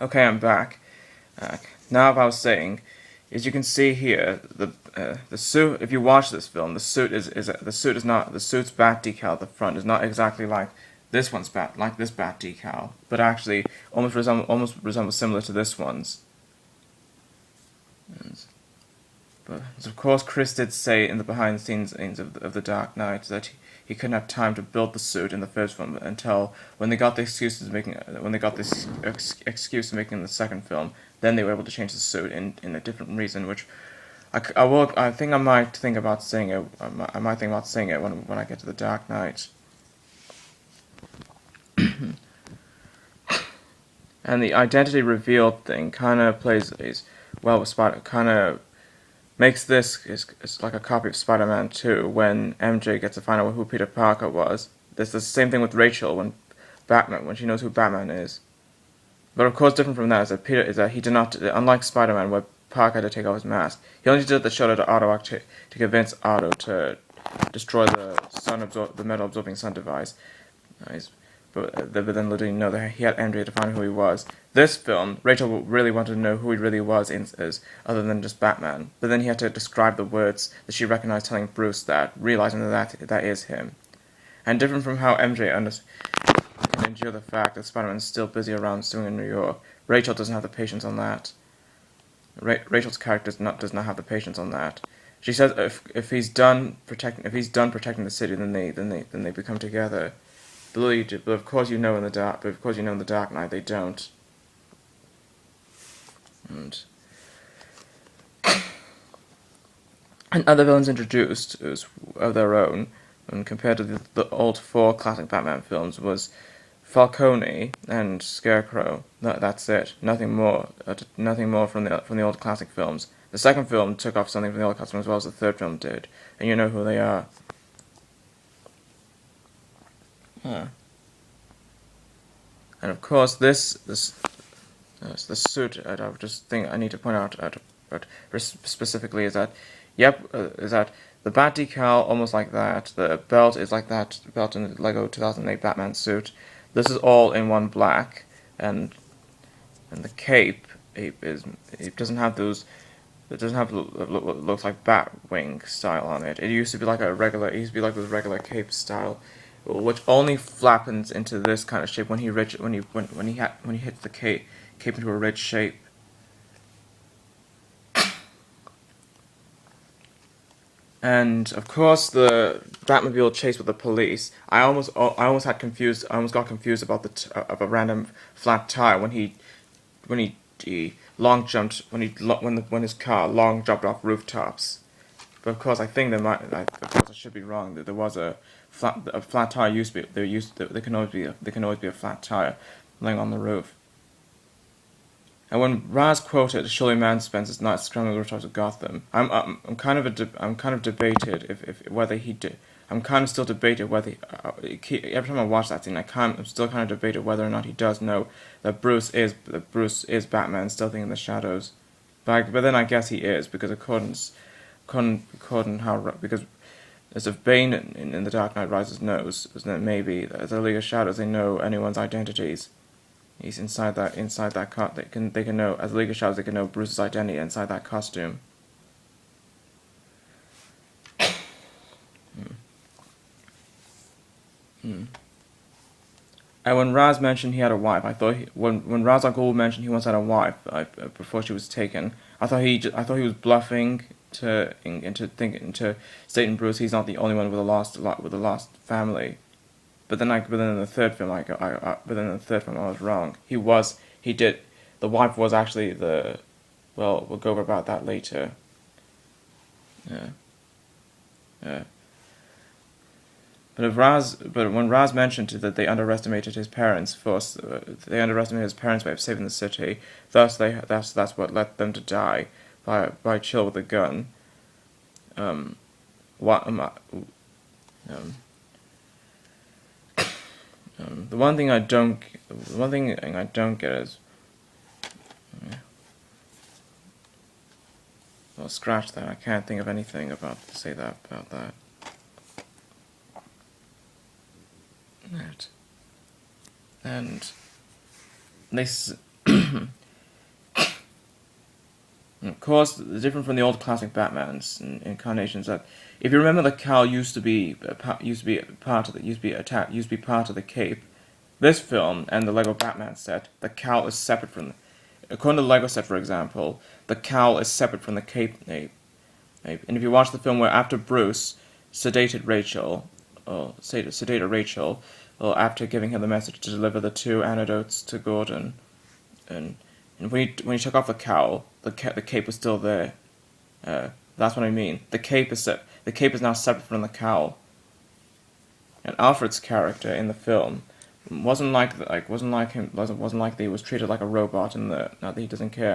Okay, I'm back. Now, what I was saying is, you can see here the suit. If you watch this film, the suit's bat decal at the front is not exactly like this one's bat, like this bat decal, but actually almost resembles similar to this one's. But of course, Chris did say in the behind the scenes of the Dark Knight that he couldn't have time to build the suit in the first film until when they got the excuse of making the second film. Then they were able to change the suit in a different reason, which I think I might think about saying it. I might think about saying it when I get to the Dark Knight. And the identity reveal thing kind of plays well with Spider. Kind of makes this is like a copy of Spider-Man 2 when MJ gets to find out who Peter Parker was. There's the same thing with Rachel when she knows who Batman is. But of course, different from that is that he did not, unlike Spider-Man, where Parker had to take off his mask. He only did the shoulder to Otto to convince Otto to destroy the metal absorbing sun device. But then little did he know that he had MJ to find out who he was. This film, Rachel really wanted to know who he really was, other than just Batman. But then he had to describe the words that she recognized, telling Bruce that, realizing that is him. And different from how MJ can endure the fact that Spider-Man is still busy around suing in New York, Rachel doesn't have the patience on that. Rachel's character does not have the patience on that. She says if he's done protecting the city, then they become together. But of course you know in the Dark Knight they don't. And other villains introduced of their own, and compared to the old 4 classic Batman films, was Falcone and Scarecrow. That's it. Nothing more. Nothing more from the old classic films. The second film took off something from the old classic films as well as the third film did, and you know who they are. And of course, the suit. I just think I need to point out, but specifically is that, is that the bat decal almost like that. The belt is like that belt in the Lego 2008 Batman suit. This is all in one black, and the cape it doesn't have those. It doesn't have what looks like bat wing style on it. It used to be like It used to be like this regular cape style, which only flappens into this kind of shape when he hits the cape into a ridge shape. And of course, the Batmobile chase with the police. I almost got confused about of a random flat tire when he long jumped when his car long jumped off rooftops. But of course, I think of course I should be wrong. That there was a flat tire used to be there can always be a flat tire laying on the roof. And when Raz quoted, "Surely man spends his nights scrambling the rooftops of Gotham," I'm kind of debated if whether he did. I'm kind of still debated whether every time I watch that scene, I'm still kind of debated whether or not he does know that Bruce is Batman, stealthing in the shadows. But then I guess he is, because because as if Bane in The Dark Knight Rises knows, that maybe as a League of Shadows they know anyone's identities. He's inside that car. They can know, as a League of Shadows, they can know Bruce's identity inside that costume. And when Raz mentioned he had a wife, I thought when Raz Al Ghul mentioned he once had a wife before she was taken, I thought he was bluffing into stating Bruce he's not the only one with a lost family. But then in the third film I was wrong. He did. The wife was actually the. Well, we'll go over about that later. Yeah. But when Raz mentioned that they underestimated his parents they underestimated his parents' way of saving the city. Thus, that's what led them to die by Chill with a gun. The one thing I don't get is. Well, scratch that. I can't think of anything about that. Right. And Of course, different from the old classic Batman's incarnations, that if you remember, the cowl used to be part of the cape. This film and the Lego Batman set, the cowl is separate from. According to the Lego set, for example, the cowl is separate from the cape. And if you watch the film where after Bruce sedated Rachel, after giving her the message to deliver the 2 antidotes to Gordon, and when he took off the cowl, the cape was still there. That's what I mean. The cape is now separate from the cowl. And Alfred's character in the film wasn't like that he was treated like a robot in the. Not that he doesn't care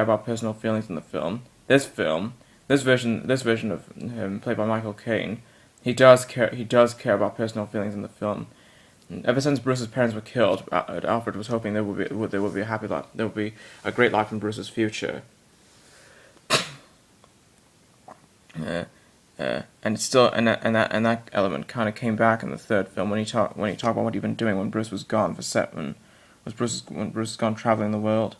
about personal feelings in the film. This version of him, played by Michael Caine, he does care about personal feelings in the film. Ever since Bruce's parents were killed, Alfred was hoping there would be a happy life. There would be a great life in Bruce's future. And it's still and that element kind of came back in the third film when he talked about what he'd been doing when Bruce was gone when Bruce was gone traveling the world.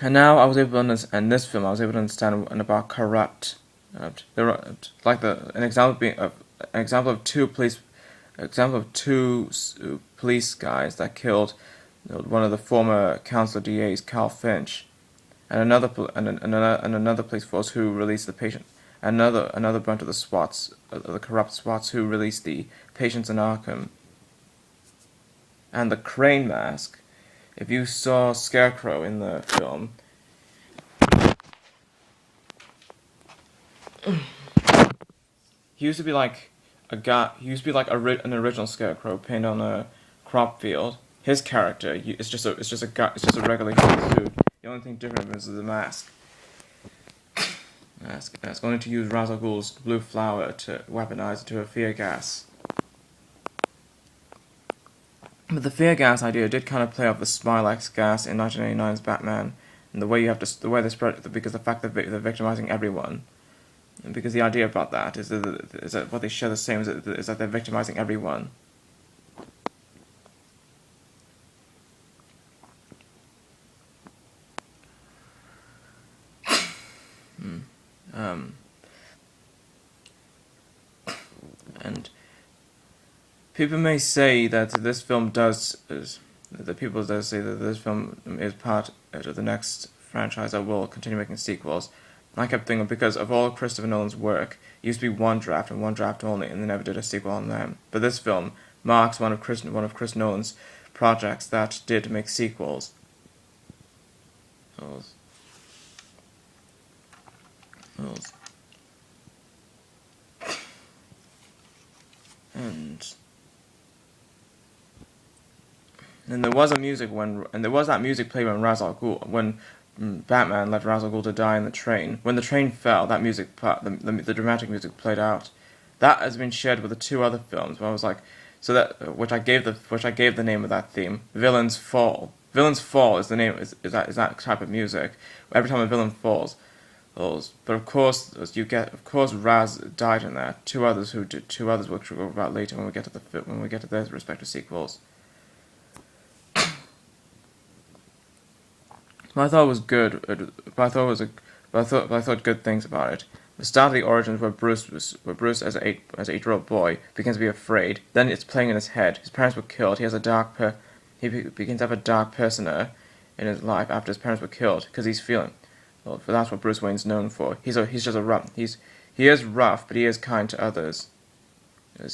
And now in this film I was able to understand about corrupt. There are an example of two police guys that killed one of the former council DAs, Carl Finch, and another police force who released the patient. Another bunch of the corrupt SWATs who released the patients in Arkham. And the Crane Mask. If you saw Scarecrow in the film, he used to be like an original Scarecrow painted on a crop field. His character is just a regular human suit. The only thing different is the mask. It's going to use Ra's al Ghul's blue flower to weaponize it to a fear gas. But the fear gas idea did kind of play off the Smilex gas in 1989's Batman, and the way they spread it, because the fact that they're victimizing everyone, and because the idea about that is that what they share the same is that they're victimizing everyone. And people may say that this film is part of the next franchise that will continue making sequels. And I kept thinking, because of all Christopher Nolan's work, it used to be one draft and one draft only, and they never did a sequel on them. But this film marks one of Chris Nolan's projects that did make sequels. And there was that music played when Batman left Ra's al Ghul to die in the train. When the train fell, that music part, the dramatic music played out. That has been shared with the 2 other films. Where I was like, which I gave the name of that theme, Villain's Fall. Villain's Fall is the name is that type of music. Every time a villain falls. But of course Raz died in that. 2 others we'll talk about later when we get to their respective sequels. I thought it was good. I thought good things about it. The start of the origins where Bruce as an 8-year-old boy begins to be afraid. Then it's playing in his head. His parents were killed. He begins to have a dark persona in his life after his parents were killed because he's feeling. Well, that's what Bruce Wayne's known for. He is rough, but he is kind to others.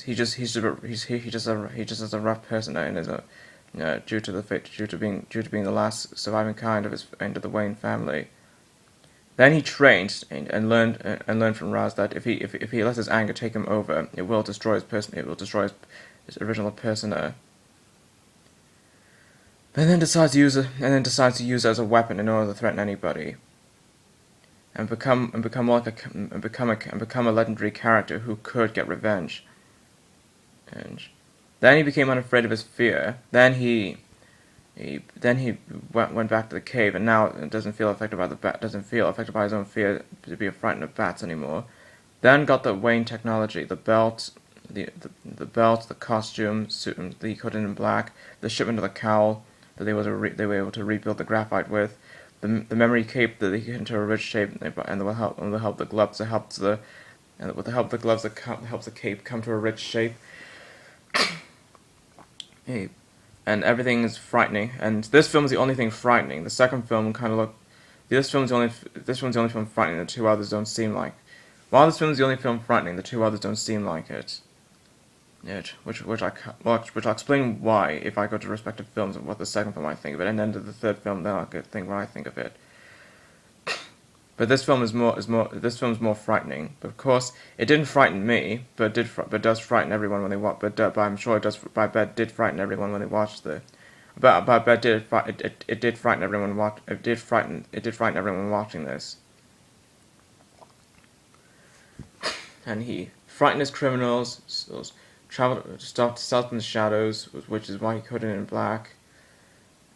He just has a rough persona in his due to being the last surviving kind of the Wayne family. Then he trained and learned from Raz that if he lets his anger take him over, it will destroy his original persona. But then decides to use it as a weapon in order to threaten anybody. And become a legendary character who could get revenge. And then he became unafraid of his fear. Then he went back to the cave, and now doesn't feel affected by his own fear to be frightened of bats anymore. Then got the Wayne technology, the belt, the belt, the costume, suit, the coat in black, the shipment of the cowl that they were able to rebuild the graphite with, the memory cape that they get into a rich shape, and that will help the gloves. It helps and with the help of the gloves, that helps the cape come to a rich shape. Hey, and everything is frightening. And this film is the only thing frightening. The second film kind of look. This film's the only film frightening. The two others don't seem like. While this film is the only film frightening, the two others don't seem like it. Which I'll explain why if I go to respective films and what the second film I think of it, and then to the third film, then I'll think what I think of it. But this film is more frightening. But of course, it didn't frighten me, but does frighten everyone when they watch. But I'm sure it does. But I bet it did frighten everyone when they watched the. But I bet it did frighten everyone. It did frighten everyone watching this. And he frightened his criminals, stealth in the shadows, which is why he coated it in black.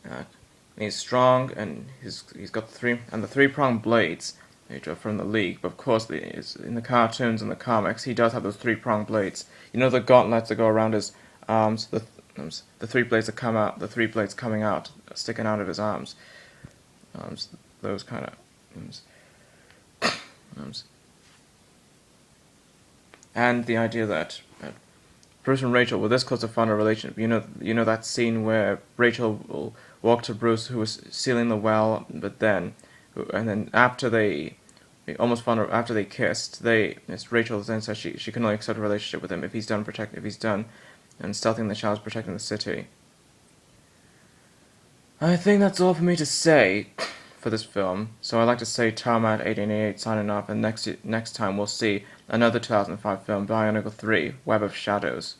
And he's strong, and he's got the three-pronged blades, which are from the League. But of course, in the cartoons and the comics, he does have those three-pronged blades. You know the gauntlets that go around his arms, the three blades that come out, the three blades coming out, sticking out of his arms. Those kind of. And the idea that Bruce and Rachel were this close to find a relationship. You know that scene where Rachel will walk to Bruce, who was sealing the well, and then after they almost found her, after they kissed, Rachel then says she can only accept a relationship with him if he's done and stealthing the shadows, protecting the city. I think that's all for me to say for this film. So I'd like to say Tarmat 1888 signing off, and next time we'll see another 2005 film, Bionicle 3: Web of Shadows.